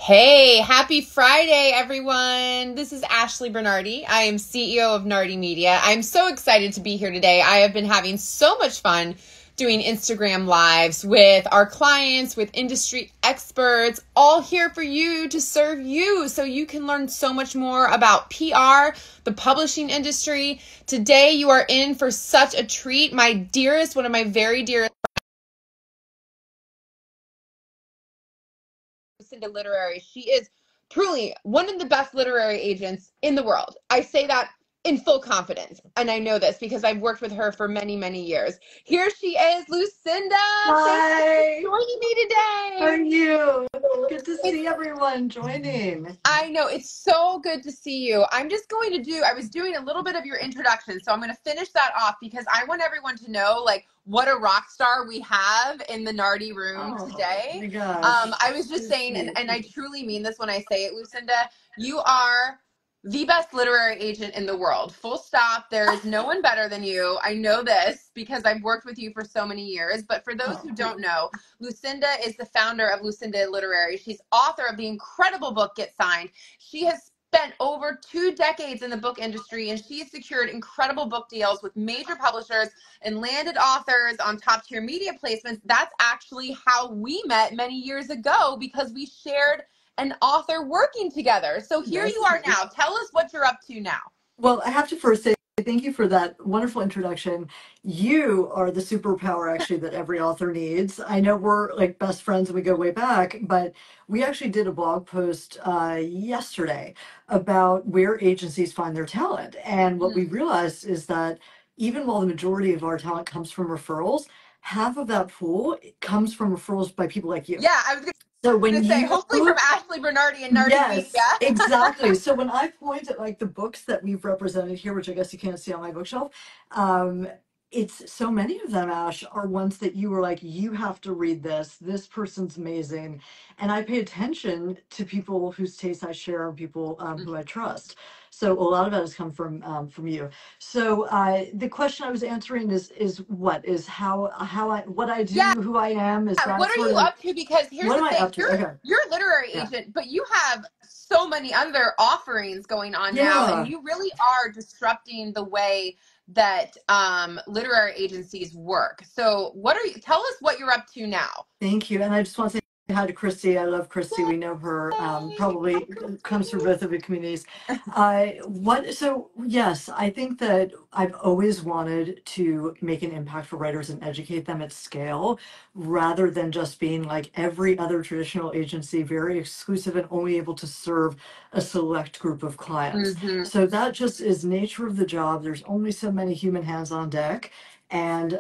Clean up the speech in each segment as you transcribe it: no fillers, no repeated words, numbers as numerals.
Hey, happy Friday, everyone. This is Ashley Bernardi. I am CEO of Nardi Media. I'm so excited to be here today. I have been having so much fun doing Instagram lives with our clients, with industry experts, all here for you to serve you so you can learn so much more about PR, the publishing industry. Today, you are in for such a treat. One of my very dearest, Lucinda Literary. She is truly one of the best literary agents in the world. I say that in full confidence, and I know this because I've worked with her for many, many years. Here she is, Lucinda. Hi. Thanks for joining me today. How are you? Good to see everyone joining. I know, it's so good to see you. I was doing a little bit of your introduction, so I'm going to finish that off because I want everyone to know what a rock star we have in the Nardi room today. Oh my gosh. I was just saying, and I truly mean this when I say it, Lucinda, you are the best literary agent in the world. Full stop. There is no one better than you. I know this because I've worked with you for so many years. But for those who don't know, Lucinda is the founder of Lucinda Literary. She's author of the incredible book Get Signed. She has spent over 2 decades in the book industry, and she has secured incredible book deals with major publishers and landed authors on top tier media placements. That's actually how we met many years ago because we shared an author working together. So here you are now. Tell us what you're up to now. Well, I have to first say thank you for that wonderful introduction. You are the superpower actually that every author needs. I know we're like best friends and we go way back, but we actually did a blog post yesterday about where agencies find their talent. And what we realized is that even while the majority of our talent comes from referrals, half of that pool comes from referrals by people like you. Yeah, I was So going when to say, you hopefully from Ashley Bernardi and Nardi Media. Yes, exactly. So when I point at like the books that we've represented here, which I guess you can't see on my bookshelf, um, it's so many of them, Ash, are ones that you were like, you have to read this. This person's amazing. And I pay attention to people whose tastes I share and people who I trust. So a lot of that has come from you. So the question I was answering is what is how I what I do, Yeah. who I am, is that What are sort you of up to? Because here's what the am I thing, up to? Okay. you're a literary Yeah. agent, but you have so many other offerings going on now, Yeah. and you really are disrupting the way that literary agencies work. So tell us what you're up to now. Thank you. And I just want to say hi to Christy. I love Christy. We know her, probably comes from both of the communities. So yes, I think that I've always wanted to make an impact for writers and educate them at scale rather than just being like every other traditional agency, very exclusive and only able to serve a select group of clients. So that just is nature of the job. There's only so many human hands on deck. And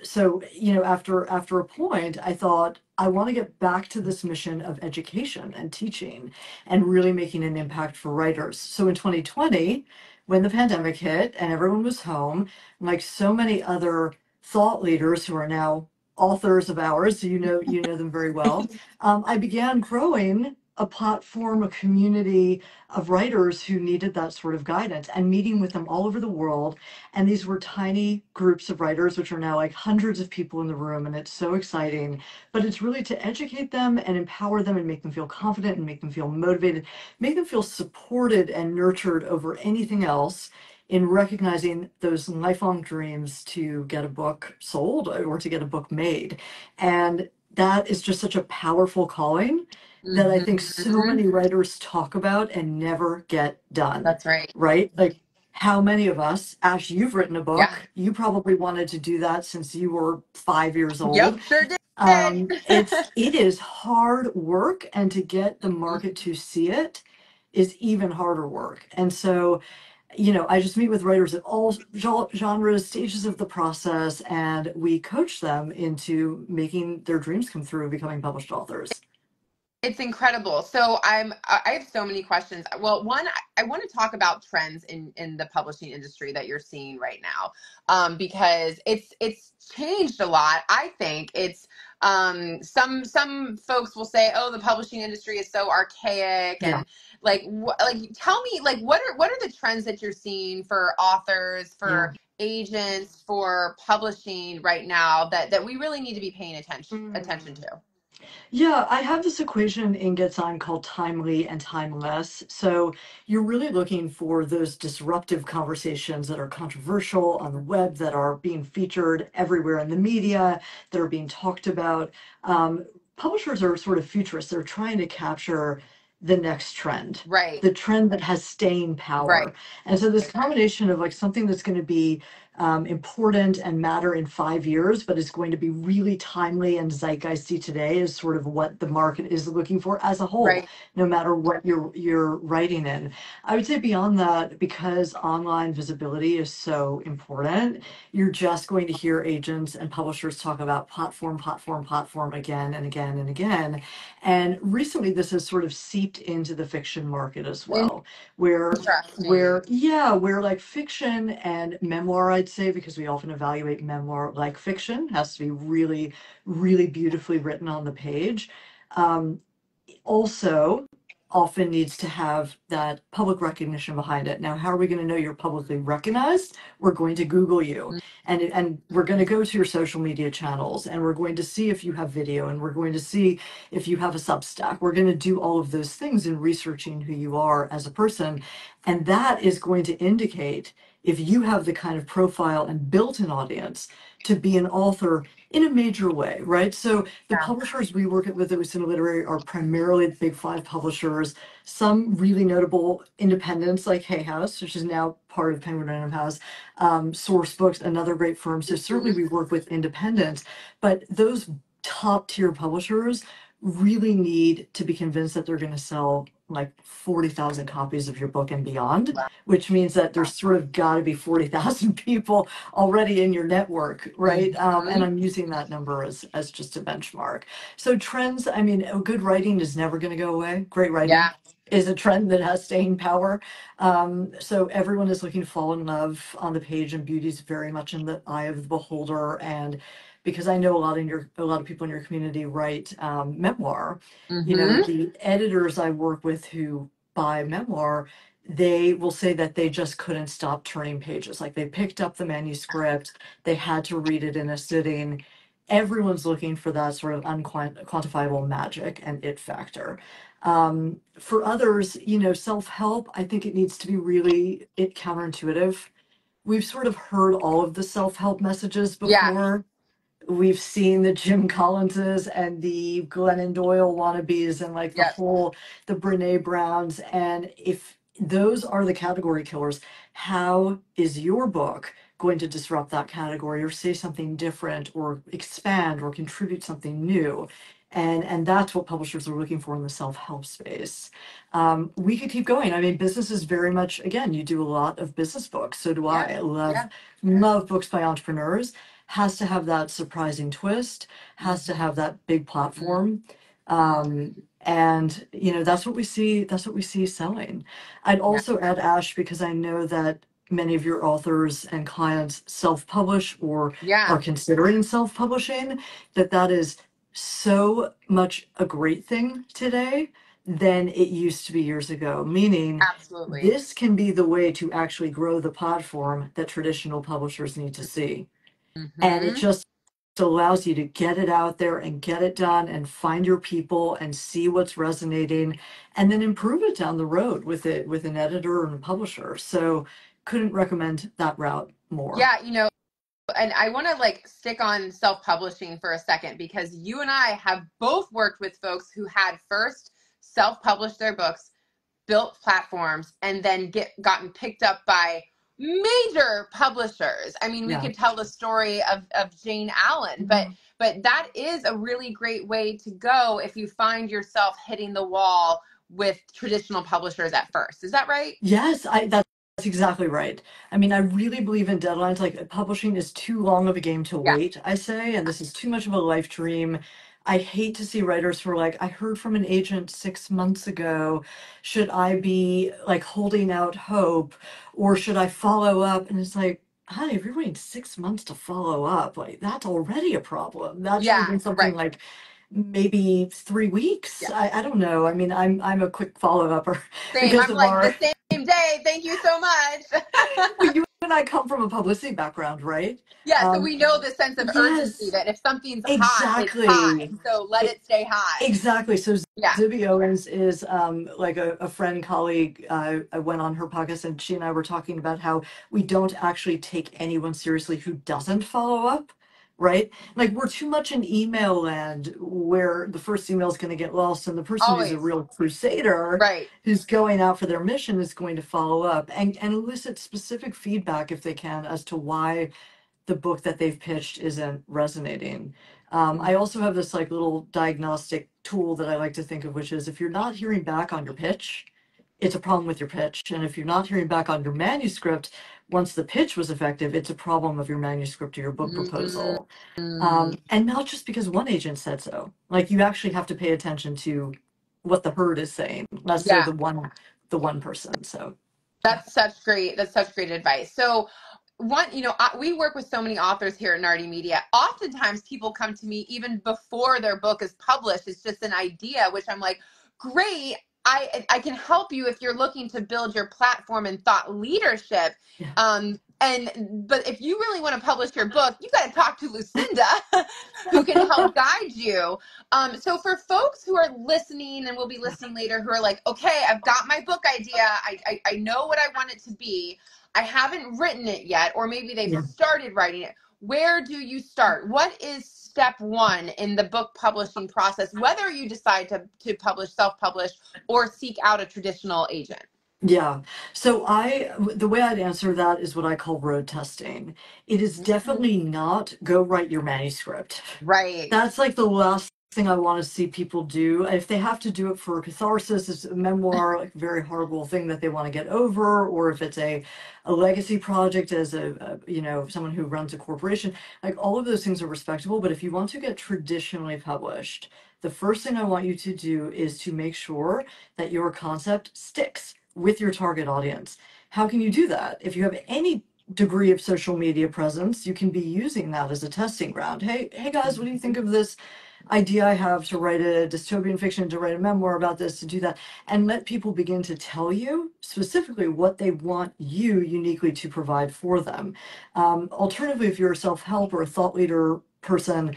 so, after a point, I thought, I want to get back to this mission of education and teaching and really making an impact for writers. So in 2020, when the pandemic hit and everyone was home, like so many other thought leaders who are now authors of ours, so you know them very well, I began growing a platform, a community of writers who needed that sort of guidance and meeting with them all over the world. And these were tiny groups of writers, which are now like hundreds of people in the room. And it's so exciting. But it's really to educate them and empower them and make them feel confident and make them feel motivated, make them feel supported and nurtured over anything else in recognizing those lifelong dreams to get a book sold or to get a book made. And that is just such a powerful calling that I think so many writers talk about and never get done. That's right. Right? Like, how many of us, Ash, you've written a book. Yeah. You probably wanted to do that since you were 5 years old. Yep, sure did. It is hard work, and to get the market to see it is even harder work. And so, I just meet with writers at all genres, stages of the process, and we coach them into making their dreams come through, becoming published authors. It's incredible. So I have so many questions. Well, one, I want to talk about trends in the publishing industry that you're seeing right now, because it's changed a lot. I think it's some folks will say, oh, the publishing industry is so archaic, and tell me, what are the trends that you're seeing for authors, for agents, for publishing right now that we really need to be paying attention to? Yeah, I have this equation in Get On called timely and timeless. So you're really looking for those disruptive conversations that are controversial on the web, that are being featured everywhere in the media, that are being talked about. Um, Publishers are sort of futurists. They're trying to capture the next trend, Right, the trend that has staying right, power. And so this combination of like something that's going to be important and matter in 5 years, but is going to be really timely and zeitgeisty today is sort of what the market is looking for as a whole, right. no matter what you're writing in. I would say beyond that, because online visibility is so important, you're just going to hear agents and publishers talk about platform, platform, platform again and again and again. And recently this has sort of seeped into the fiction market as well, where Interesting. where like fiction and memoir, I'd say, because we often evaluate memoir like fiction, has to be really, really beautifully written on the page. Um, Also often needs to have that public recognition behind it. Now, how are we going to know you're publicly recognized? We're going to Google you, and we're going to go to your social media channels, and we're going to see if you have video, and we're going to see if you have a Substack. We're going to do all of those things in researching who you are as a person, and that is going to indicate if you have the kind of profile and built an audience to be an author in a major way, right? So the Yeah. publishers we work with at Lucinda Literary are primarily the big five publishers, some really notable independents like Hay House, which is now part of Penguin Random House, Source Books, another great firm. So certainly Mhm. we work with independents, but those top tier publishers really need to be convinced that they're going to sell like 40,000 copies of your book and beyond, Wow. which means that there's sort of got to be 40,000 people already in your network, right? And Mhm. I'm using that number as just a benchmark. So trends, I mean, good writing is never going to go away. Great writing Yeah. is a trend that has staying power. So everyone is looking to fall in love on the page, and beauty is very much in the eye of the beholder. And because I know a lot of people in your community write memoir, you know, Mhm. the editors I work with who buy memoir, they will say that they just couldn't stop turning pages. Like they picked up the manuscript, they had to read it in a sitting. Everyone's looking for that sort of unquantifiable magic and it factor. For others, you know, self-help, I think it needs to be really counterintuitive. We've sort of heard all of the self-help messages Yeah. before. We've seen the Jim Collinses and the Glennon Doyle wannabes and like Yep. the Brene Browns. And if those are the category killers, how is your book going to disrupt that category or say something different or expand or contribute something new? And that's what publishers are looking for in the self-help space. We could keep going. I mean, business is very much, again, you do a lot of business books. So do Yeah. I. I Yeah. love books by entrepreneurs. Has to have that surprising twist, has to have that big platform. And you know, that's what we see selling. I'd Yeah. also add Ash because I know that many of your authors and clients self-publish or Yeah. are considering self-publishing, that is so much a great thing today than it used to be years ago, meaning Absolutely. this can be the way to actually grow the platform that traditional publishers need to see. And it Mhm. just allows you to get it out there and get it done and find your people and see what's resonating and then improve it down the road with it with an editor and a publisher. So couldn't recommend that route more. Yeah, you know, and I want to like stick on self-publishing for a second because you and I have both worked with folks who had first self-published their books, built platforms, and then gotten picked up by major publishers. I mean, we Yeah. could tell the story of Jane Allen, but that is a really great way to go if you find yourself hitting the wall with traditional publishers at first. Is that right? Yes, that's exactly right. I mean, I really believe in deadlines. Like publishing is too long of a game to Yeah. wait, I say, and this is too much of a life dream. I hate to see writers who are like, I heard from an agent 6 months ago. Should I be like holding out hope or should I follow up? And it's like, honey, if you're waiting 6 months to follow up, like that's already a problem. That should have Yeah, been something right. like maybe 3 weeks. Yeah. I don't know. I mean, I'm a quick follow-upper Same. because I'm of like the our same day. Thank you so much. well, you and I come from a publicity background, right? Yeah, so Um, we know the sense of urgency yes, that if something's hot, it's hot, exactly. and so let it stay hot. Exactly. So Yeah. Zibby Owens is like a friend, colleague. I went on her podcast and she and I were talking about how we don't actually take anyone seriously who doesn't follow up, right? Like we're too much in email land where the first email is going to get lost and the person who's a Always. real crusader Right. who's going out for their mission is going to follow up and elicit specific feedback if they can as to why the book that they've pitched isn't resonating. I also have this like little diagnostic tool that I like to think of, which is if you're not hearing back on your pitch, it's a problem with your pitch. And if you're not hearing back on your manuscript, once the pitch was effective, it's a problem of your manuscript or your book proposal. Mm. And not just because one agent said so. Like you actually have to pay attention to what the herd is saying, not necessarily Yeah. the one person. So yeah. That's such great advice. So we work with so many authors here at Nardi Media. Oftentimes people come to me even before their book is published. It's just an idea, which I'm like, great. I can help you if you're looking to build your platform and thought leadership. Yeah. But if you really want to publish your book, you got to talk to Lucinda, who can help guide you. So for folks who are listening and will be listening later, who are like, okay, I've got my book idea. I know what I want it to be. I haven't written it yet, or maybe they've Yeah. started writing it. Where do you start? What is step one in the book publishing process, whether you decide to publish, self-publish, or seek out a traditional agent? Yeah. So the way I'd answer that is what I call road testing. It is definitely not go write your manuscript. Right. That's like the last thing I want to see people do. If they have to do it for catharsis, it's a memoir, like a very horrible thing that they want to get over, or if it's a legacy project as someone who runs a corporation, like all of those things are respectable. But if you want to get traditionally published, the first thing I want you to do is to make sure that your concept sticks with your target audience. How can you do that? If you have any degree of social media presence, you can be using that as a testing ground. Hey guys, what do you think of this idea I have to write a dystopian fiction, to write a memoir about this, to do that, and let people begin to tell you specifically what they want you uniquely to provide for them. Alternatively, if you're a self-help or a thought leader person,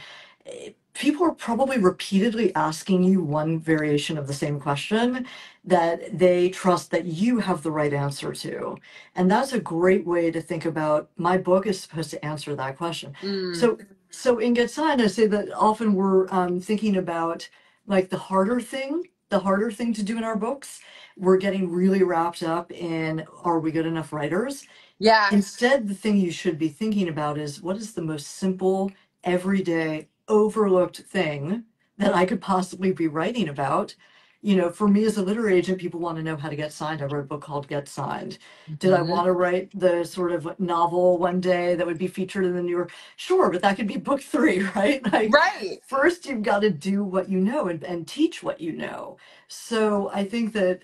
people are probably repeatedly asking you one variation of the same question that they trust that you have the right answer to. And that's a great way to think about my book is supposed to answer that question. Mm. So in Get Signed, I say that often we're thinking about like the harder thing to do in our books. We're getting really wrapped up in are we good enough writers? Yeah. Instead, the thing you should be thinking about is what is the most simple, everyday, overlooked thing that I could possibly be writing about? You know, for me as a literary agent, people want to know how to get signed. I wrote a book called Get Signed. Did I Mhm. want to write the sort of novel one day that would be featured in the New York? Sure, but that could be book three, right? Like, Right. first you've got to do what you know and teach what you know. So I think that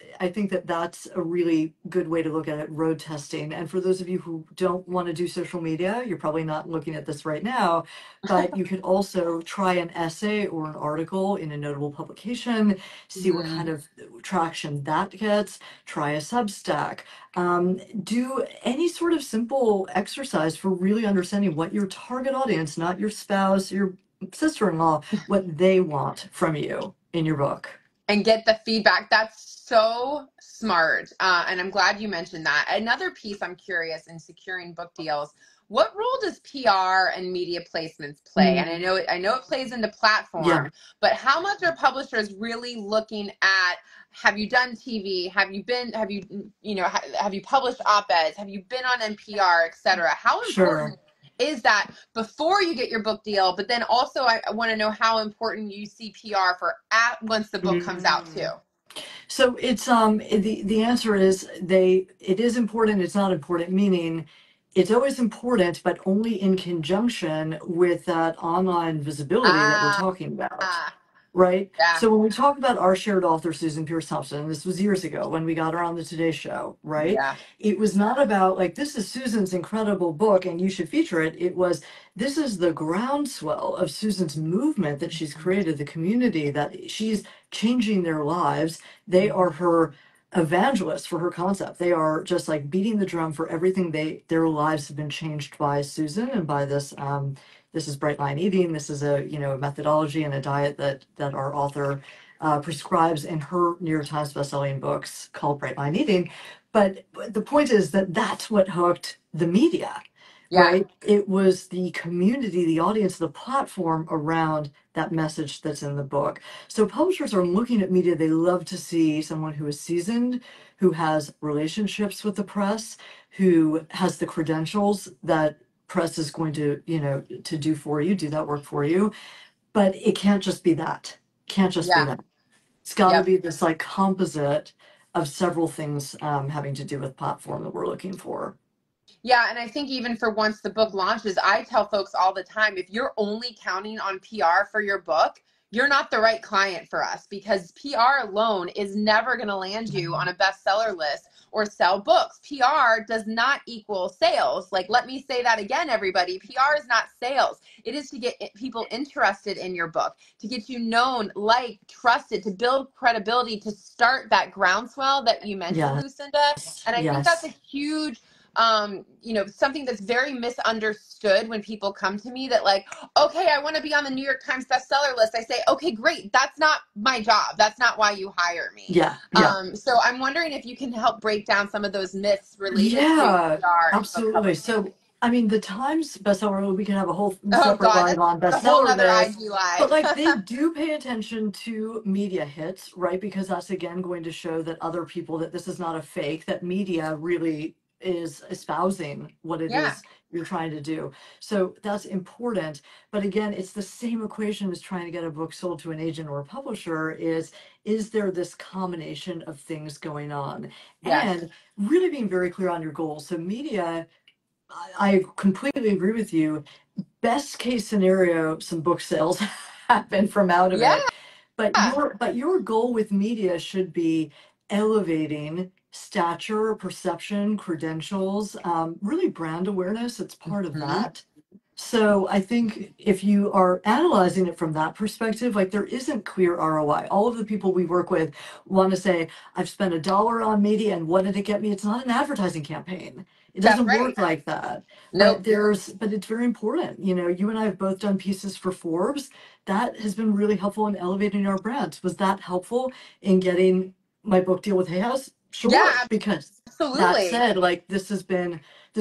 that's a really good way to look at it, road testing. And for those of you who don't want to do social media, you're probably not looking at this right now, but you could also try an essay or an article in a notable publication, see what kind Mhm. of traction that gets, try a Substack, do any sort of simple exercise for really understanding what your target audience, not your spouse, your sister-in-law, what they want from you in your book. And get the feedback. That's so smart. And I'm glad you mentioned that. Another piece I'm curious in securing book deals. What role does PR and media placements play? And Mm, I know it plays into yeah, platform, but how much are publishers really looking at, have you done TV? Have you published op-eds? Have you been on NPR, et cetera? How sure. important is that before you get your book deal? But then also I want to know how important you see PR for once the book comes out too. Mm. So it's the answer is it is important, it's not important, meaning it's always important, but only in conjunction with that online visibility that we're Ah, talking about. Right? yeah, So when we talk about our shared author, Susan Pierce Thompson, and this was years ago when we got her on the Today Show, right? yeah. It was not about like, this is Susan's incredible book and you should feature it. It was, this is the groundswell of Susan's movement that she's created, the community that she's changing their lives. They are her evangelists for her concept. They are just like beating the drum for everything their lives have been changed by Susan and by this. This is bright line eating. This is a methodology and a diet that our author prescribes in her New York Times bestselling books called Bright Line Eating. But the point is that that's what hooked the media, Yeah. right? It was the community, the audience, the platform around that message that's in the book. So publishers are looking at media. They love to see someone who is seasoned, who has relationships with the press, who has the credentials that press is going to, to do for you, do that work for you. But it can't just be that. Can't just be Yeah. that. It's got to Yep. be this like composite of several things having to do with platform that we're looking for. Yeah, and I think even for once the book launches, I tell folks all the time, if you're only counting on PR for your book, you're not the right client for us, because PR alone is never going to land you on a bestseller list or sell books. PR does not equal sales. Like, let me say that again, everybody. PR is not sales. It is to get people interested in your book, to get you known, liked, trusted, to build credibility, to start that groundswell that you mentioned, Yes, Lucinda. And I think that's yes. a huge something that's very misunderstood when people come to me that like, okay, I want to be on the New York Times bestseller list. I say, okay, great. That's not my job. That's not why you hire me. Yeah, yeah. So I'm wondering if you can help break down some of those myths related to Yeah, PR and book absolutely. publishing. So, I mean, the Times bestseller, we can have a whole Oh separate God, live that's on a whole bestseller nother list, IG but live. like they do pay attention to media hits, right? Because that's again going to show that other people that this is not a fake, that media really is espousing what it Yeah. is you're trying to do. So that's important. But again, it's the same equation as trying to get a book sold to an agent or a publisher is there this combination of things going on? Yes. And really being very clear on your goals. So media, I completely agree with you. Best case scenario, some book sales happen from out of Yeah. it. But your goal with media should be elevating stature, perception, credentials, really brand awareness. It's part of Mhm. that. So I think if you are analyzing it from that perspective, like there isn't clear ROI. All of the people we work with want to say, I've spent $1 on media and what did it get me? It's not an advertising campaign. It That's doesn't right. work like that. Nope. But it's very important. You and I have both done pieces for Forbes. That has been really helpful in elevating our brands. Was that helpful in getting my book deal with Hay House? Sure, Yeah, because that absolutely. said, like this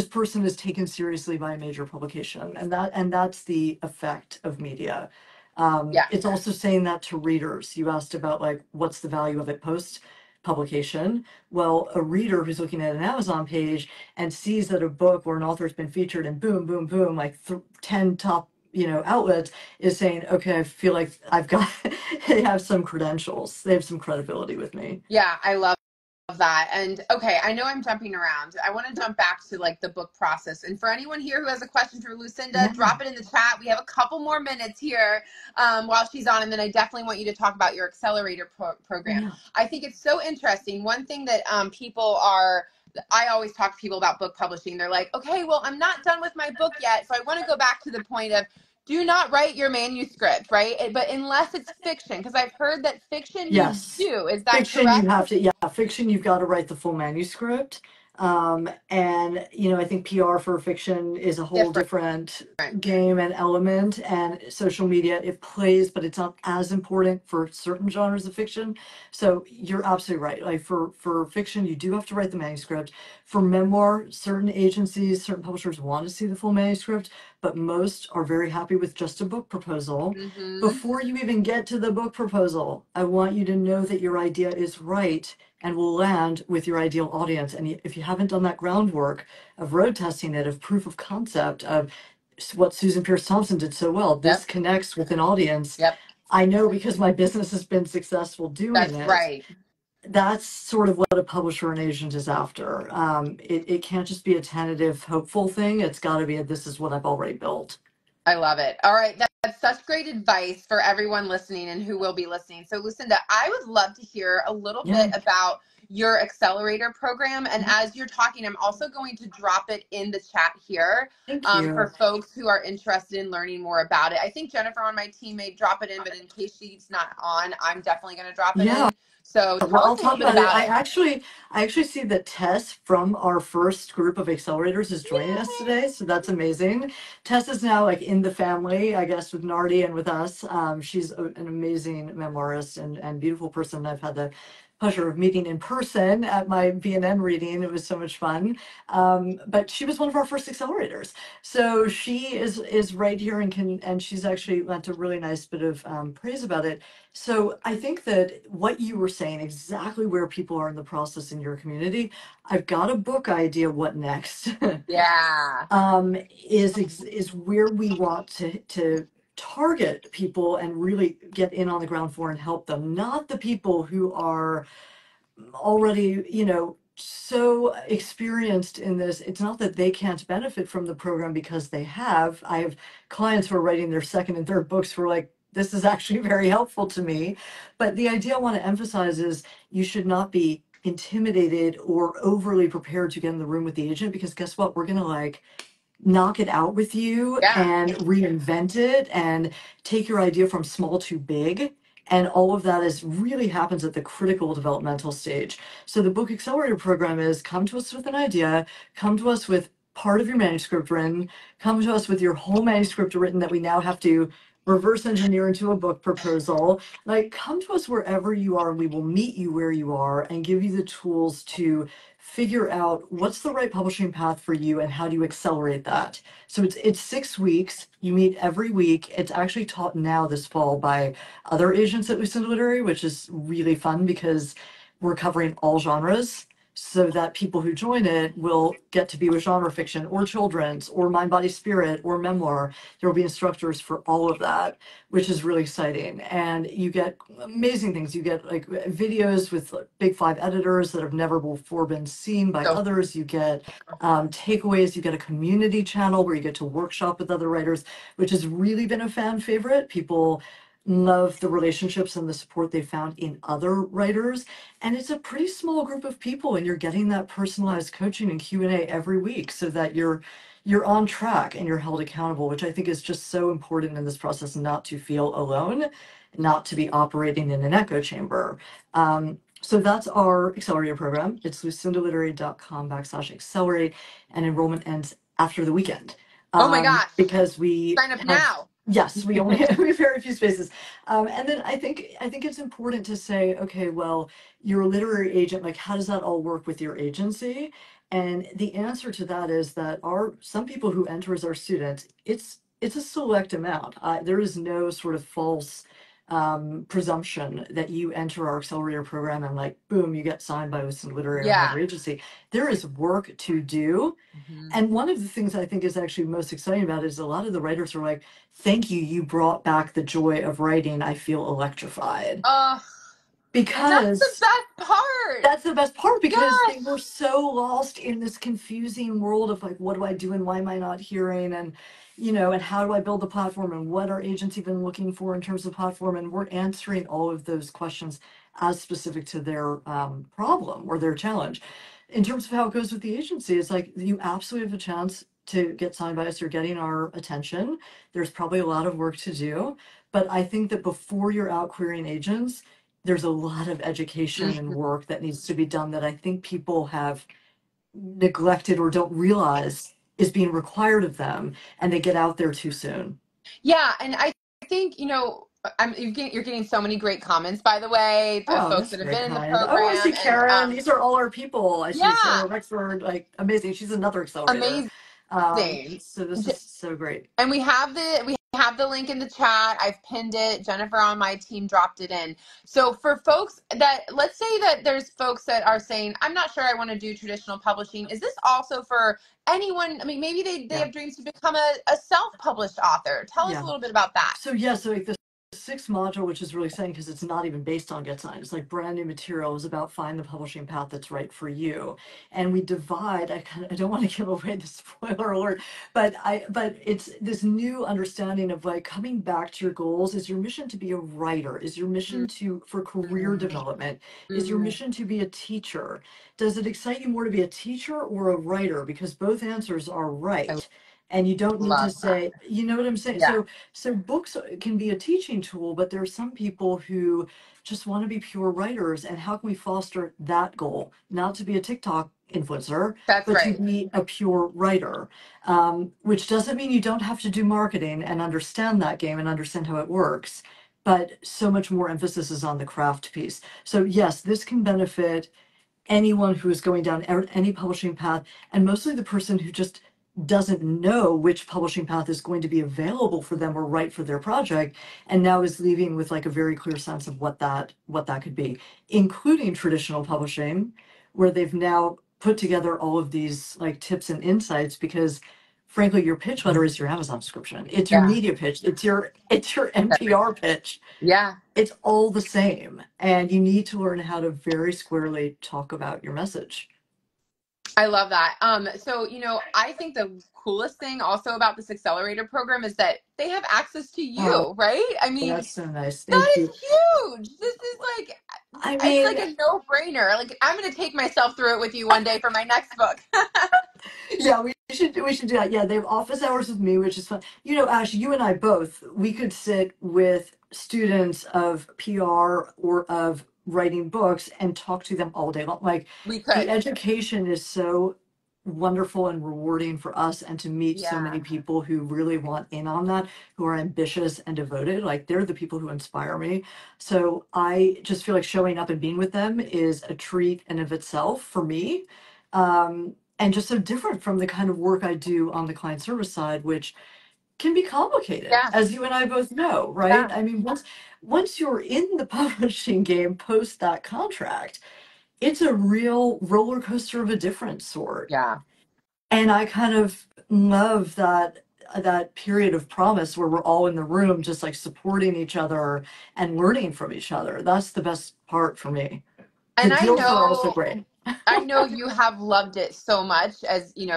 person is taken seriously by a major publication, and that's the effect of media. Yeah. It's also saying that to readers. You asked about like what's the value of it post publication. Well, a reader who's looking at an Amazon page and sees that a book or an author has been featured in boom, boom, boom, like 10 top outlets is saying, okay, I feel like I've got they have some credentials, they have some credibility with me. Yeah, I love that. And okay, I know I'm jumping around. I want to jump back to like the book process. And for anyone here who has a question for Lucinda, Yeah, drop it in the chat. We have a couple more minutes here while she's on, and then I definitely want you to talk about your accelerator program. yeah. I think it's so interesting. One thing that people are I always talk to people about book publishing. They're like, okay, well, I'm not done with my book yet. So I want to go back to the point of do not write your manuscript, right? But unless it's fiction, because I've heard that fiction you Yes. do. Is that Fiction, you correct? have to, yeah, fiction, you've got to write the full manuscript. And, I think PR for fiction is a whole Different. different game and element. And social media, it plays, but it's not as important for certain genres of fiction. So you're absolutely right. Like for fiction, you do have to write the manuscript. For memoir, certain agencies, certain publishers want to see the full manuscript, but most are very happy with just a book proposal. Mm-hmm. Before you even get to the book proposal, I want you to know that your idea is right and will land with your ideal audience. And if you haven't done that groundwork of road testing it, of proof of concept, of what Susan Pierce Thompson did so well, this Yep. connects with an audience. Yep. I know because my business has been successful doing That's it. right. That's sort of what a publisher and agent is after. It can't just be a tentative, hopeful thing. It's got to be this is what I've already built. I love it. All right. That's such great advice for everyone listening and who will be listening. So, Lucinda, I would love to hear a little bit Yeah. about your accelerator program. And as you're talking, I'm also going to drop it in the chat here Thank you. for folks who are interested in learning more about it. I think Jennifer on my team may drop it in, but in case she's not on, I'm definitely going to drop it Yeah. in. So Well, tell us I'll a little talk bit about it. about it. I actually see that Tess from our first group of accelerators is joining us Yay! today, so that's amazing. Tess is now like in the family, I guess, with Nardi and with us. She's an amazing memoirist and beautiful person. I've had the pleasure of meeting in person at my BNN reading. It was so much fun. But she was one of our first accelerators, so she is right here and she's actually lent a really nice bit of praise about it. So I think that what you were saying, exactly where people are in the process in your community, I've got a book idea, what next, Yeah. is where we want to target people and really get in on the ground floor and help them, not the people who are already, so experienced in this. It's not that they can't benefit from the program because they have. I have clients who are writing their second and third books who are like, this is actually very helpful to me. But the idea I want to emphasize is you should not be intimidated or overly prepared to get in the room with the agent, because guess what? We're going to like knock it out with you Yeah. and reinvent it and take your idea from small to big. And all of that is really happens at the critical developmental stage. So the book accelerator program is come to us with an idea, come to us with part of your manuscript written, come to us with your whole manuscript written that we now have to reverse engineer into a book proposal. Like, come to us wherever you are, and we will meet you where you are and give you the tools to figure out what's the right publishing path for you and how do you accelerate that. So it's 6 weeks. You meet every week. It's actually taught now this fall by other agents at Lucinda Literary, which is really fun because we're covering all genres, so that people who join it will get to be with genre fiction or children's or mind, body, spirit or memoir. There will be instructors for all of that, which is really exciting. And you get amazing things. You get like videos with like, big five editors that have never before been seen by So others. You get takeaways. You get a community channel where you get to workshop with other writers, which has really been a fan favorite. People love the relationships and the support they found in other writers, and it's a pretty small group of people, and you're getting that personalized coaching and Q&A every week so that you're on track and you're held accountable, which I think is just so important in this process, not to feel alone, not to be operating in an echo chamber. So that's our accelerator program. It's lucindaliterary.com/accelerate, and enrollment ends after the weekend. oh my gosh. Because we Sign up have, now. yes, we only have we have very few spaces. And then I think it's important to say, okay, well, you're a literary agent, like how does that all work with your agency? And the answer to that is that some people who enter as our students, it's a select amount. There is no sort of false presumption that you enter our accelerator program and like boom, you get signed by Lucinda Literary or Yeah. another agency. There is work to do. And one of the things I think is actually most exciting about it is a lot of the writers are like, thank you, you brought back the joy of writing. I feel electrified. Uh, and that's the Because best part. that's the best part, because they Yes. were so lost in this confusing world of like, what do I do and why am I not hearing? And, and how do I build the platform and what are agents even looking for in terms of platform? And we're answering all of those questions as specific to their problem or their challenge. In terms of how it goes with the agency, it's like you absolutely have a chance to get signed by us. You're getting our attention. There's probably a lot of work to do. But I think that before you're out querying agents, there's a lot of education and Mhm. work that needs to be done that I think people have neglected or don't realize is being required of them, and they get out there too soon. Yeah, and I think, you're getting so many great comments, by the way, of Oh, folks that's that have very been in the kind. Oh, I program, see and Karen. These are all our people. I see yeah, Sarah Rexford, like amazing. She's another accelerator. amazing. So this is so great. And we have the link in the chat. I've pinned it. Jennifer on my team dropped it in. So for folks that, let's say that there's folks that are saying, I'm not sure I want to do traditional publishing. Is this also for anyone? I mean, maybe they Yeah. have dreams to become a self-published author. Tell us a Yeah. little bit about that. So yeah, so like this sixth module, which is really exciting because it's not even based on Get Signed. It's like brand new material. It's about find the publishing path that's right for you. And we divide, I don't want to give away the spoiler alert, but it's this new understanding of like coming back to your goals. Is your mission to be a writer? Is your mission for career development? Is your Mm, mission to be a teacher? Does it excite you more to be a teacher or a writer? Because both answers are I right. And you don't need to love that. say, you know what I'm saying? Yeah. So books can be a teaching tool, but there are some people who just want to be pure writers. And how can we foster that goal? Not to be a TikTok influencer, That's but to right. be a pure writer, which doesn't mean you don't have to do marketing and understand that game and understand how it works. But so much more emphasis is on the craft piece. So yes, this can benefit anyone who is going down any publishing path, and mostly the person who just doesn't know which publishing path is going to be available for them or right for their project, and now is leaving with like a very clear sense of what that could be, including traditional publishing, where they've now put together all of these like tips and insights because frankly your pitch letter is your Amazon subscription, it's your Yeah. media pitch, it's your Everything. NPR pitch, Yeah. it's all the same. And you need to learn how to very squarely talk about your message. I love that. So, I think the coolest thing also about this accelerator program is that they have access to Oh, you, right? I mean, that's so nice. that Thank is you. huge. This is like, I it's mean, like a no-brainer. Like, I'm going to take myself through it with you one day for my next book. yeah, we should do that. Yeah, they have office hours with me, which is fun. You know, Ash, you and I both, we could sit with students of PR or of writing books and talk to them all day long. Like We the could. education is so wonderful and rewarding for us, and to meet so Yeah. many people who really want in on that, who are ambitious and devoted. Like they're the people who inspire me. So I just feel like showing up and being with them is a treat in of itself for me. And just so different from the kind of work I do on the client service side, which can be complicated, Yeah. as you and I both know, right? Yeah. I mean, once you're in the publishing game post that contract, it's a real roller coaster of a different sort. Yeah. And I kind of love that period of promise where we're all in the room just like supporting each other and learning from each other. That's the best part for me. The And deals are also great. I know you have loved it so much, as you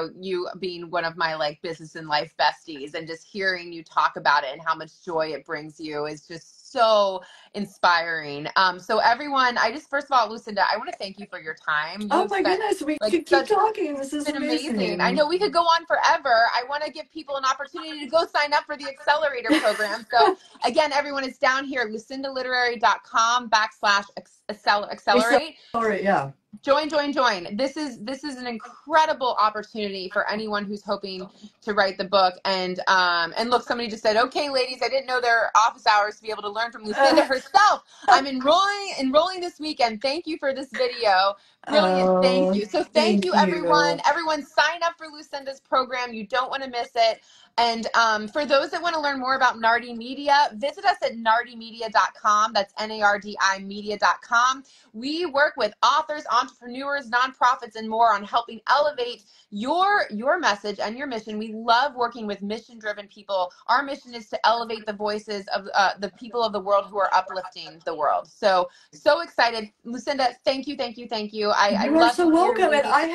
being one of my like business and life besties, and just hearing you talk about it and how much joy it brings you is just so inspiring. So everyone, I just, first of all, Lucinda, I want to thank you for your time. You Oh have my spent goodness, we like could keep such talking. This is been amazing. I amazing. know we could go on forever. I want to give people an opportunity to go sign up for the accelerator program. So again, everyone is down here, lucindaliterary.com/accelerate. All right, yeah. Join. This is an incredible opportunity for anyone who's hoping to write the book. And look, somebody just said, okay, ladies, I didn't know there are office hours to be able to learn from Lucinda herself. I'm enrolling this weekend. Thank you for this video. Brilliant. Thank Oh, you. So thank thank you, everyone. you. Everyone sign up for Lucinda's program. You don't want to miss it. And for those that want to learn more about Nardi Media, visit us at nardimedia.com. That's Nardi media.com. We work with authors, entrepreneurs, nonprofits, and more on helping elevate your message and your mission. We love working with mission-driven people. Our mission is to elevate the voices of the people of the world who are uplifting the world. So excited. Lucinda, thank you, thank you, thank you. I You are love so to hear welcome. And you. I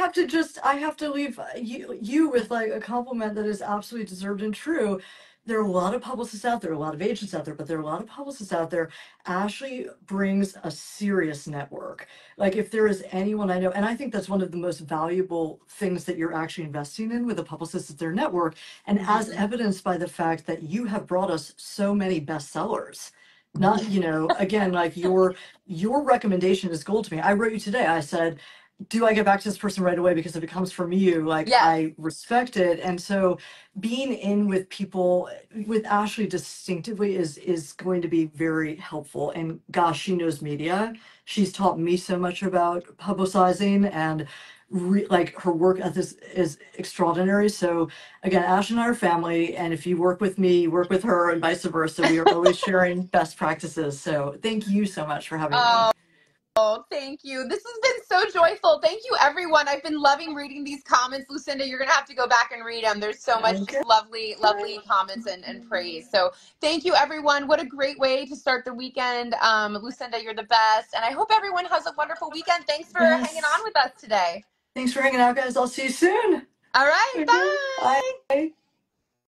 have to leave you with like a compliment that is absolutely deserved and true. There are a lot of publicists out there, a lot of agents out there, but there are a lot of publicists out there. Ashley brings a serious network. Like if there is anyone I know, and I think that's one of the most valuable things that you're actually investing in with a publicist is their network. And as Mhm. evidenced by the fact that you have brought us so many bestsellers. Not, again, like your recommendation is gold to me. I wrote you today. I said, do I get back to this person right away? Because if it comes from you, like Yes. I respect it. And so being in with people with Ashley distinctively is going to be very helpful. And gosh, she knows media. She's taught me so much about publicizing, and like her work ethic is extraordinary. So again, Ash and I are family, and if you work with me, you work with her, and vice versa. We are always sharing best practices. So thank you so much for having me. Oh, Oh, thank you. This has been so joyful. Thank you, everyone. I've been loving reading these comments. Lucinda, you're going to have to go back and read them. There's so much Okay. just lovely, lovely comments and praise. So thank you, everyone. What a great way to start the weekend. Lucinda, you're the best. And I hope everyone has a wonderful weekend. Thanks for hanging on Yes. with us today. Thanks for hanging out, guys. I'll see you soon. All right. Okay. Bye. Bye.